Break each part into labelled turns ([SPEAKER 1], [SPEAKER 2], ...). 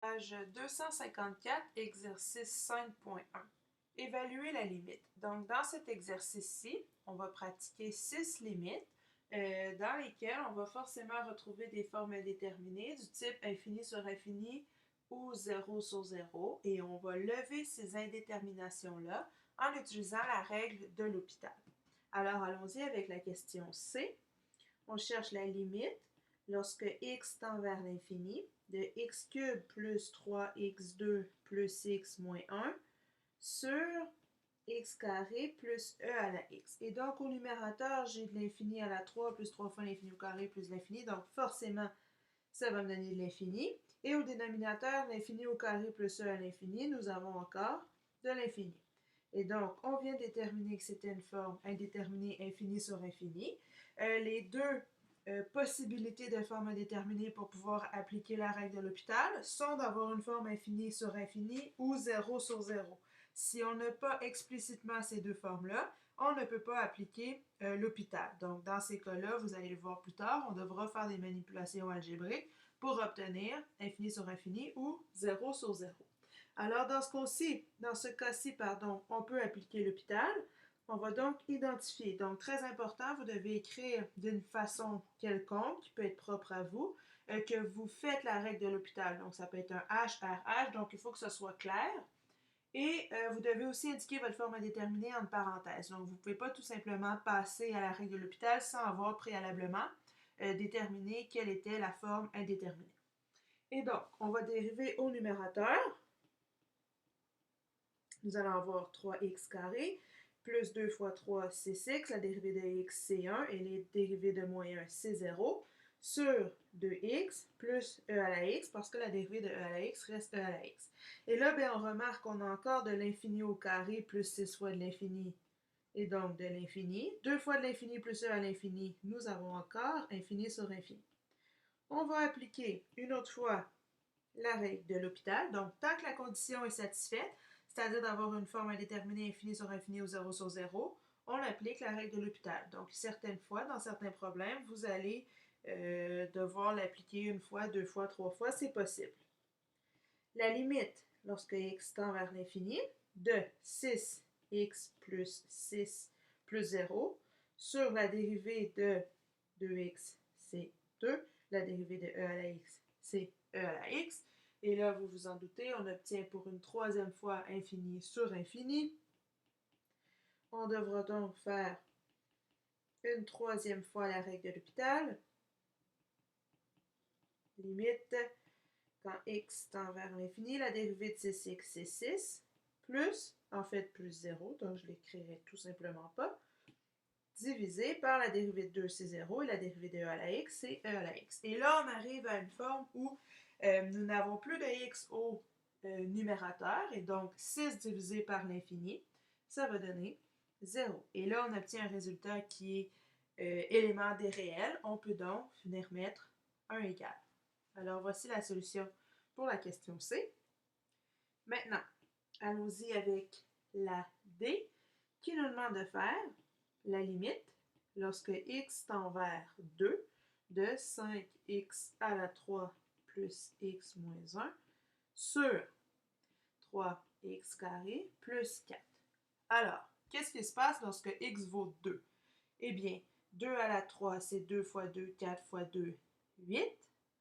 [SPEAKER 1] Page 254, exercice 5.1. Évaluer la limite. Donc, dans cet exercice-ci, on va pratiquer 6 limites dans lesquelles on va forcément retrouver des formes indéterminées du type infini sur infini ou 0 sur 0 et on va lever ces indéterminations-là en utilisant la règle de l'hôpital. Alors, allons-y avec la question C. On cherche la limite lorsque x tend vers l'infini de x cube plus 3x2 plus x moins 1 sur x carré plus e à la x. Et donc, au numérateur, j'ai de l'infini à la 3 plus 3 fois l'infini au carré plus l'infini. Donc, forcément, ça va me donner de l'infini. Et au dénominateur, l'infini au carré plus e à l'infini, nous avons encore de l'infini. Et donc, on vient de déterminer que c'était une forme indéterminée infini sur infini. Les deux possibilités de forme indéterminée pour pouvoir appliquer la règle de l'hôpital sont d'avoir une forme infinie sur infini ou 0 sur 0. Si on n'a pas explicitement ces deux formes-là, on ne peut pas appliquer l'hôpital. Donc, dans ces cas-là, vous allez le voir plus tard, on devra faire des manipulations algébriques pour obtenir infini sur infini ou 0 sur 0. Alors, dans ce cas-ci, on peut appliquer l'hôpital. On va donc identifier. Donc, très important, vous devez écrire d'une façon quelconque, qui peut être propre à vous, que vous faites la règle de l'hôpital. Donc, ça peut être un H, R, H, donc il faut que ce soit clair. Et vous devez aussi indiquer votre forme indéterminée entre parenthèses. Donc, vous ne pouvez pas tout simplement passer à la règle de l'hôpital sans avoir préalablement déterminé quelle était la forme indéterminée. Et donc, on va dériver au numérateur. Nous allons avoir 3x carré plus 2 fois 3, c'est 6. La dérivée de x, c'est 1. Et les dérivées de moins 1, c'est 0. Sur 2x plus e à la x, parce que la dérivée de e à la x reste e à la x. Et là, on remarque qu'on a encore de l'infini au carré plus 6 fois de l'infini. Et donc, de l'infini. 2 fois de l'infini plus e à l'infini, nous avons encore infini sur infini. On va appliquer une autre fois la règle de l'hôpital. Donc, tant que la condition est satisfaite, c'est-à-dire d'avoir une forme indéterminée infini sur infini ou 0 sur 0, on applique la règle de l'hôpital. Donc, certaines fois, dans certains problèmes, vous allez devoir l'appliquer une fois, deux fois, trois fois, c'est possible. La limite, lorsque x tend vers l'infini, de 6x plus 6 plus 0 sur la dérivée de 2x, c'est 2. La dérivée de e à la x, c'est e à la x. Et là, vous vous en doutez, on obtient pour une troisième fois infini sur infini. On devra donc faire une troisième fois la règle de l'hôpital. Limite, quand x tend vers l'infini, la dérivée de 6x, c'est 6, plus, en fait, plus 0, donc je l'écrirai tout simplement pas, divisé par la dérivée de 2, c'est 0, et la dérivée de e à la x, c'est e à la x. Et là, on arrive à une forme où nous n'avons plus de x au numérateur, et donc 6 divisé par l'infini, ça va donner 0. Et là, on obtient un résultat qui est élément des réels. On peut donc venir mettre 1 égal. Alors, voici la solution pour la question C. Maintenant, allons-y avec la D, qui nous demande de faire la limite lorsque x tend vers 2 de 5x à la 3 plus x moins 1 sur 3x carré plus 4. Alors, qu'est-ce qui se passe lorsque x vaut 2? Eh bien, 2 à la 3, c'est 2 fois 2, 4 fois 2, 8.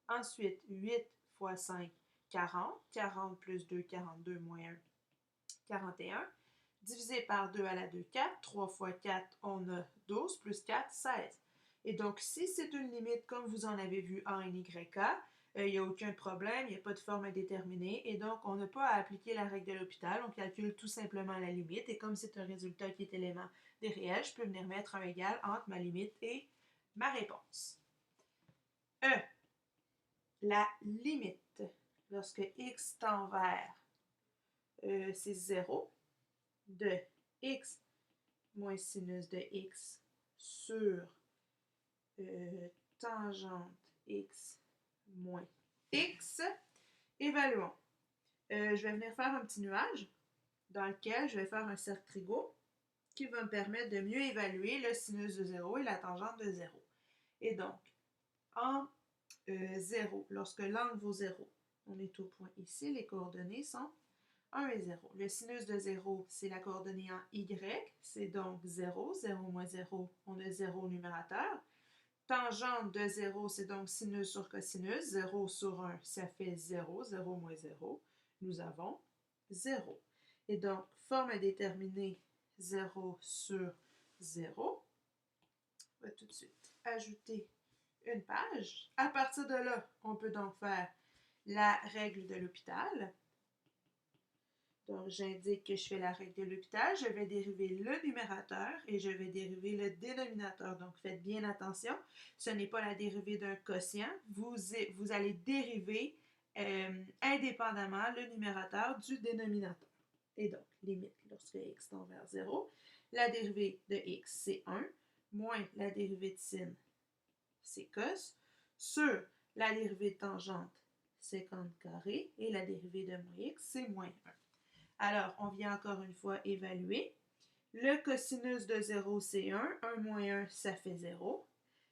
[SPEAKER 1] Ensuite, 8 fois 5, 40. 40 plus 2, 42 moins 1, 41. Divisé par 2 à la 2, 4. 3 fois 4, on a 12, plus 4, 16. Et donc, si c'est une limite comme vous en avez vu en NYK, il n'y a aucun problème, il n'y a pas de forme indéterminée, et donc on n'a pas à appliquer la règle de l'hôpital, on calcule tout simplement la limite, et comme c'est un résultat qui est élément des réels, je peux venir mettre un égal entre ma limite et ma réponse. E. La limite, lorsque x tend vers, c'est 0, de x moins sinus de x sur tangente x moins x. Évaluons. Je vais venir faire un petit nuage dans lequel je vais faire un cercle trigo qui va me permettre de mieux évaluer le sinus de 0 et la tangente de 0. Et donc, en 0, lorsque l'angle vaut 0, On est au point ici, les coordonnées sont 1 et 0. Le sinus de 0, c'est la coordonnée en Y, c'est donc 0. 0 moins 0, on a 0 au numérateur. Tangente de 0, c'est donc sinus sur cosinus. 0 sur 1, ça fait 0. 0 moins 0, nous avons 0. Et donc, forme indéterminée 0 sur 0. On va tout de suite ajouter une page. À partir de là, on peut donc faire la règle de l'hôpital. Donc, j'indique que je fais la règle de l'hôpital. Je vais dériver le numérateur et je vais dériver le dénominateur. Donc, faites bien attention. Ce n'est pas la dérivée d'un quotient. Vous allez dériver indépendamment le numérateur du dénominateur. Et donc, limite lorsque x tend vers 0. La dérivée de x, c'est 1, moins la dérivée de sin, c'est cos, sur la dérivée de tangente, c'est carré, et la dérivée de moins x, c'est moins 1. Alors, on vient encore une fois évaluer. Le cosinus de 0, c'est 1. 1 moins 1, ça fait 0.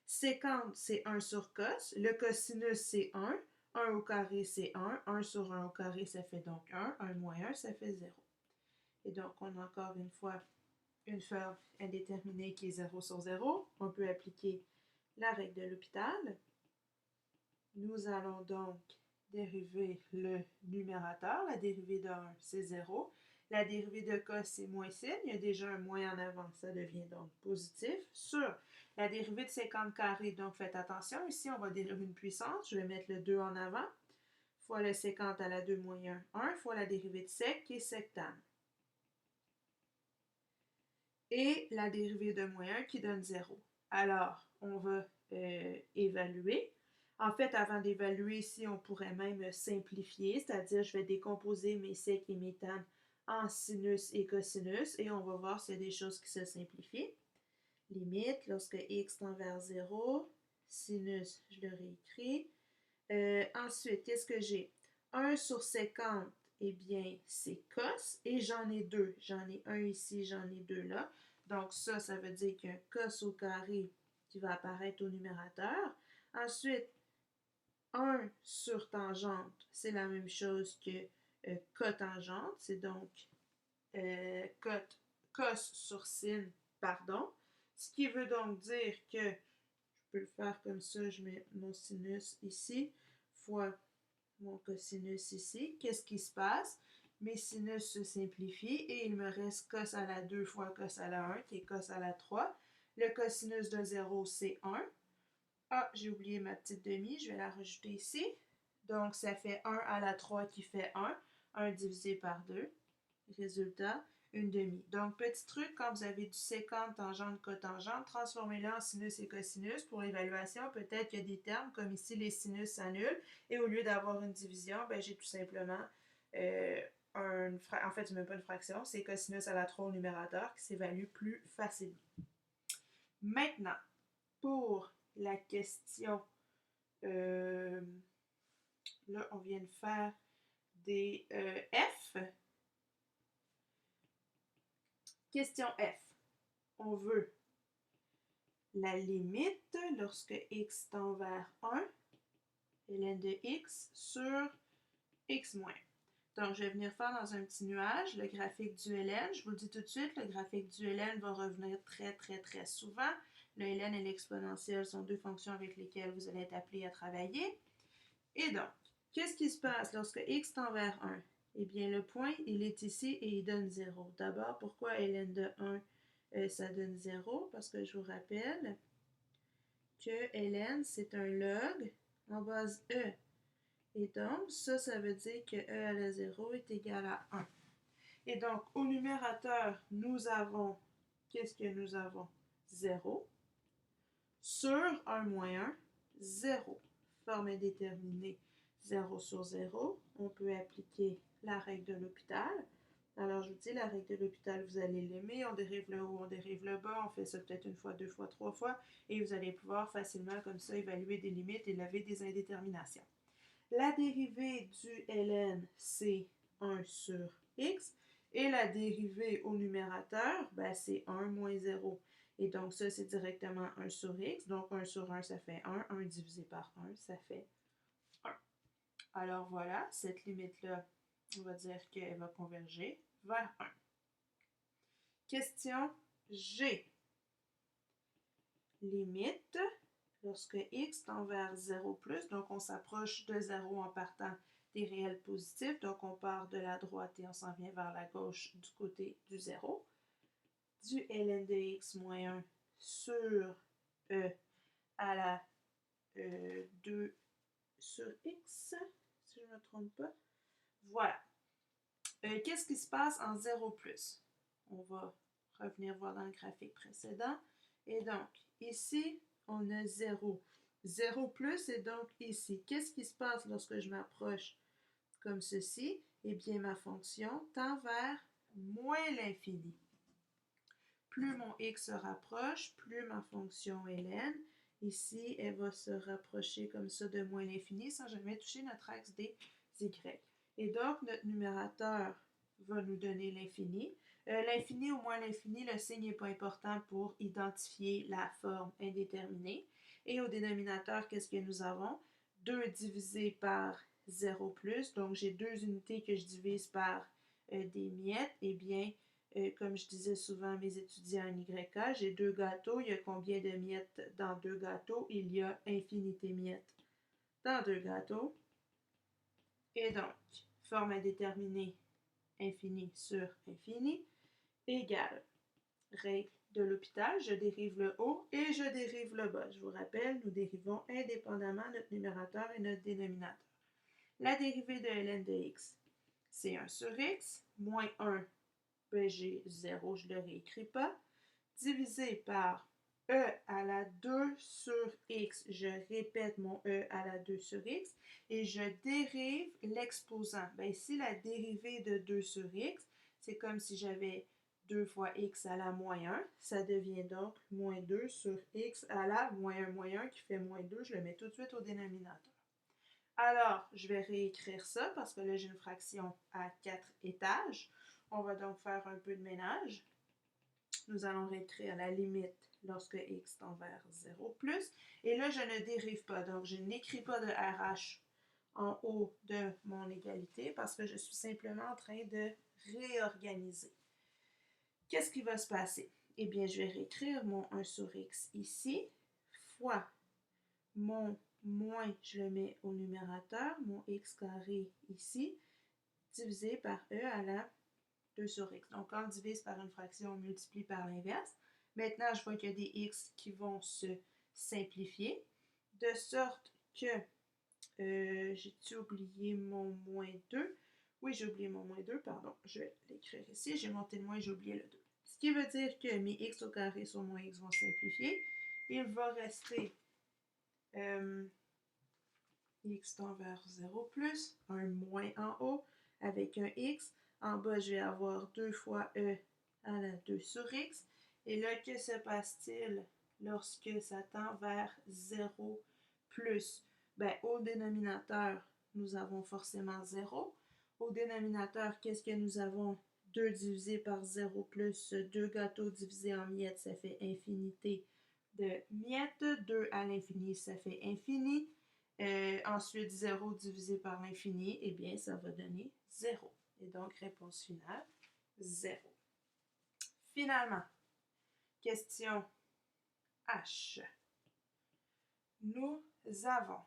[SPEAKER 1] Sécante, c'est 1 sur cos. Le cosinus, c'est 1. 1 au carré, c'est 1. 1 sur 1 au carré, ça fait donc 1. 1 moins 1, ça fait 0. Et donc, on a encore une fois une forme indéterminée qui est 0 sur 0. On peut appliquer la règle de l'hôpital. Nous allons donc dériver le numérateur. La dérivée de 1, c'est 0. La dérivée de cos, c'est moins sin. Il y a déjà un moins en avant. Ça devient donc positif. Sur la dérivée de 50 carré, donc faites attention. Ici, on va dériver une puissance. Je vais mettre le 2 en avant. Fois le 50 à la 2 moins 1, 1. Fois la dérivée de sec, qui est sectane. Et la dérivée de moins 1 qui donne 0. Alors, on va évaluer. En fait, avant d'évaluer, ici, on pourrait même simplifier, c'est-à-dire je vais décomposer mes sec et mes tan en sinus et cosinus, et on va voir s'il y a des choses qui se simplifient. Limite, lorsque x tend vers 0, sinus, je le réécris. Ensuite, qu'est-ce que j'ai? 1 sur 50, eh bien, c'est cos, et j'en ai deux. J'en ai un ici, j'en ai deux là. Donc ça, ça veut dire qu'il y a un cos au carré qui va apparaître au numérateur. Ensuite, 1 sur tangente, c'est la même chose que cotangente. C'est donc cos sur sin, pardon. Ce qui veut donc dire que, je peux le faire comme ça, je mets mon sinus ici, fois mon cosinus ici. Qu'est-ce qui se passe? Mes sinus se simplifient et il me reste cos à la 2 fois cos à la 1 qui est cos à la 3. Le cosinus de 0, c'est 1. Ah, j'ai oublié ma petite demi, je vais la rajouter ici. Donc, ça fait 1 à la 3 qui fait 1. 1 divisé par 2. Résultat, une demi. Donc, petit truc, quand vous avez du sécante, tangente, cotangente, transformez-le en sinus et cosinus. Pour l'évaluation, peut-être qu'il y a des termes, comme ici, les sinus s'annulent. Et au lieu d'avoir une division, ben, j'ai tout simplement en fait, c'est même pas une fraction, c'est cosinus à la 3 au numérateur qui s'évalue plus facilement. Maintenant, pour la question, là, on vient de faire des F. Question F. On veut la limite lorsque x tend vers 1, ln de x sur x moins. Donc, je vais venir faire dans un petit nuage le graphique du ln. Je vous le dis tout de suite, le graphique du ln va revenir très souvent. Le ln et l'exponentielle sont deux fonctions avec lesquelles vous allez être appelé à travailler. Et donc, qu'est-ce qui se passe lorsque x tend vers 1? Eh bien, le point, il est ici et il donne 0. D'abord, pourquoi ln de 1, ça donne 0? Parce que je vous rappelle que ln, c'est un log en base e. Et donc, ça veut dire que e à la 0 est égal à 1. Et donc, au numérateur, nous avons, qu'est-ce que nous avons? 0. Sur 1 moins 1, 0. Forme indéterminée, 0 sur 0. On peut appliquer la règle de l'hôpital. Alors, je vous dis, la règle de l'hôpital, vous allez l'aimer. On dérive le haut, on dérive le bas. On fait ça peut-être une fois, deux fois, trois fois. Et vous allez pouvoir facilement, comme ça, évaluer des limites et lever des indéterminations. La dérivée du ln, c'est 1 sur x. Et la dérivée au numérateur, ben, c'est 1 moins 0. Et donc, ça, c'est directement 1 sur x. Donc, 1 sur 1, ça fait 1. 1 divisé par 1, ça fait 1. Alors voilà, cette limite-là, on va dire qu'elle va converger vers 1. Question G. Limite, lorsque x tend vers 0 plus, donc on s'approche de 0 en partant des réels positifs, donc on part de la droite et on s'en vient vers la gauche du côté du 0, du ln de x moins 1 sur e à la 2 sur x, si je ne me trompe pas. Voilà. Qu'est-ce qui se passe en 0 plus? On va revenir voir dans le graphique précédent. Et donc, ici, on a 0. 0 plus, et donc ici, qu'est-ce qui se passe lorsque je m'approche comme ceci? Eh bien, ma fonction tend vers moins l'infini. Plus mon x se rapproche, plus ma fonction ln, ici, elle va se rapprocher comme ça de moins l'infini sans jamais toucher notre axe des y. Et donc, notre numérateur va nous donner l'infini. L'infini ou moins l'infini, le signe n'est pas important pour identifier la forme indéterminée. Et au dénominateur, qu'est-ce que nous avons? 2 divisé par 0 plus. Donc, j'ai deux unités que je divise par des miettes. Eh bien, comme je disais souvent à mes étudiants en YK, j'ai deux gâteaux. Il y a combien de miettes dans deux gâteaux? Il y a infinité miettes dans deux gâteaux. Et donc, forme indéterminée, infini sur infini, égale règle de l'hôpital, je dérive le haut et je dérive le bas. Je vous rappelle, nous dérivons indépendamment notre numérateur et notre dénominateur. La dérivée de ln de x, c'est 1 sur x, moins 1, ben j'ai 0, je ne le réécris pas, divisé par e à la 2 sur x, je répète mon e à la 2 sur x, et je dérive l'exposant. Ben ici, la dérivée de 2 sur x, c'est comme si j'avais 2 fois x à la moins 1, ça devient donc moins 2 sur x à la moins 1 qui fait moins 2, je le mets tout de suite au dénominateur. Alors, je vais réécrire ça parce que là, j'ai une fraction à 4 étages. On va donc faire un peu de ménage. Nous allons réécrire la limite lorsque x tend vers 0 plus. Et là, je ne dérive pas. Donc, je n'écris pas de RH en haut de mon égalité parce que je suis simplement en train de réorganiser. Qu'est-ce qui va se passer? Eh bien, je vais réécrire mon 1 sur x ici, fois mon moins, je le mets au numérateur, mon x carré ici, divisé par e à la 2 sur x. Donc, quand on divise par une fraction, on multiplie par l'inverse. Maintenant, je vois qu'il y a des x qui vont se simplifier, de sorte que, j'ai-tu oublié mon moins 2? Oui, j'ai oublié mon moins 2, pardon. Je vais l'écrire ici. J'ai monté le moins, j'ai oublié le 2. Ce qui veut dire que mes x au carré sur moins x vont simplifier. Il va rester x tend vers 0 plus, un moins en haut, avec un x. En bas, je vais avoir 2 fois e à la 2 sur x. Et là, que se passe-t-il lorsque ça tend vers 0 plus? Ben, au dénominateur, nous avons forcément 0. Au dénominateur, qu'est-ce que nous avons? 2 divisé par 0 plus 2 gâteaux divisés en miettes, ça fait infinité de miettes. 2 à l'infini, ça fait infini. Ensuite, 0 divisé par l'infini, eh bien, ça va donner 0. Et donc, réponse finale, 0. Finalement, question H. Nous avons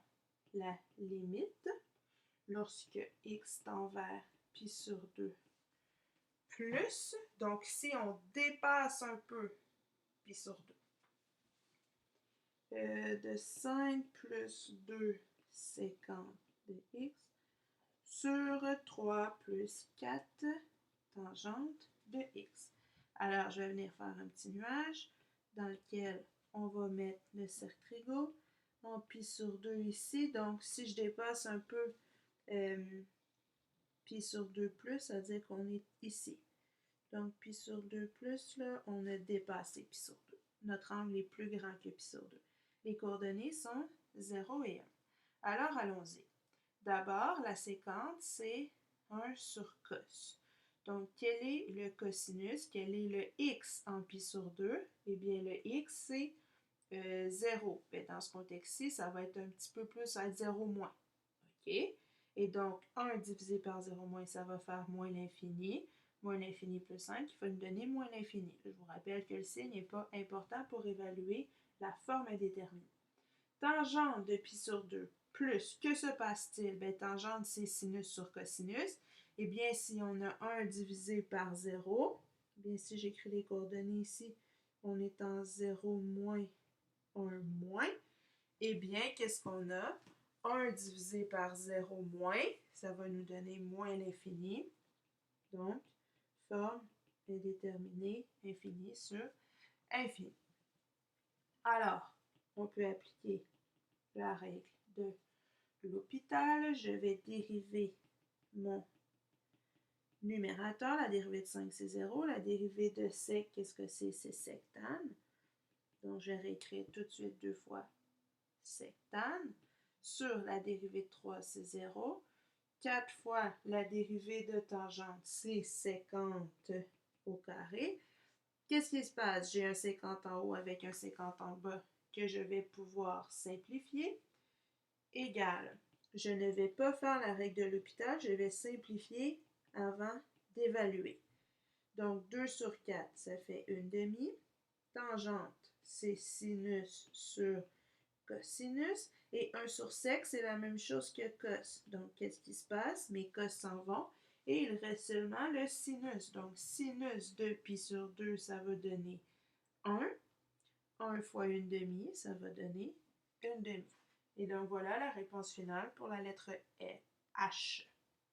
[SPEAKER 1] la limite lorsque x tend vers pi sur 2 plus, donc si on dépasse un peu pi sur 2, de 5 plus 2 séquence de x sur 3 plus 4 tangente de x. Alors, je vais venir faire un petit nuage dans lequel on va mettre le cercle trigo en pi sur 2 ici. Donc, si je dépasse un peu pi sur 2 plus, ça veut dire qu'on est ici. Donc, pi sur 2 plus, là, on a dépassé pi sur 2. Notre angle est plus grand que pi sur 2. Les coordonnées sont 0 et 1. Alors, allons-y. D'abord, la séquence, c'est 1 sur cos. Donc, quel est le cosinus? Quel est le x en pi sur 2? Eh bien, le x, c'est 0. Dans ce contexte-ci, ça va être un petit peu plus, ça va être 0 moins. OK? Et donc, 1 divisé par 0 moins, ça va faire moins l'infini. Moins l'infini plus 5, il va nous donner moins l'infini. Je vous rappelle que le signe n'est pas important pour évaluer la forme indéterminée. Tangente de pi sur 2 plus, que se passe-t-il? Bien, tangente, c'est sinus sur cosinus. Eh bien, si on a 1 divisé par 0, bien, si j'écris les coordonnées ici, on est en 0 moins 1 moins, eh bien, qu'est-ce qu'on a? 1 divisé par 0 moins, ça va nous donner moins l'infini. Donc, forme indéterminée, infini sur infini. Alors, on peut appliquer la règle de L'Hopital. Je vais dériver mon numérateur. La dérivée de 5, c'est 0. La dérivée de sec, qu'est-ce que c'est? C'est sec tan. Donc, je vais réécrire tout de suite 2 fois sec tan. Sur la dérivée de 3, c'est 0. 4 fois la dérivée de tangente, c'est 50 au carré. Qu'est-ce qui se passe? J'ai un 50 en haut avec un 50 en bas que je vais pouvoir simplifier. Égal. Je ne vais pas faire la règle de L'Hopital, je vais simplifier avant d'évaluer. Donc, 2 sur 4, ça fait 1/2. Tangente, c'est sinus sur cosinus. Et 1 sur sec, c'est la même chose que cos. Donc, qu'est-ce qui se passe? Mes cos s'en vont et il reste seulement le sinus. Donc, sinus de pi sur 2, ça va donner 1. 1 fois 1/2, ça va donner 1/2. Et donc, voilà la réponse finale pour la lettre H.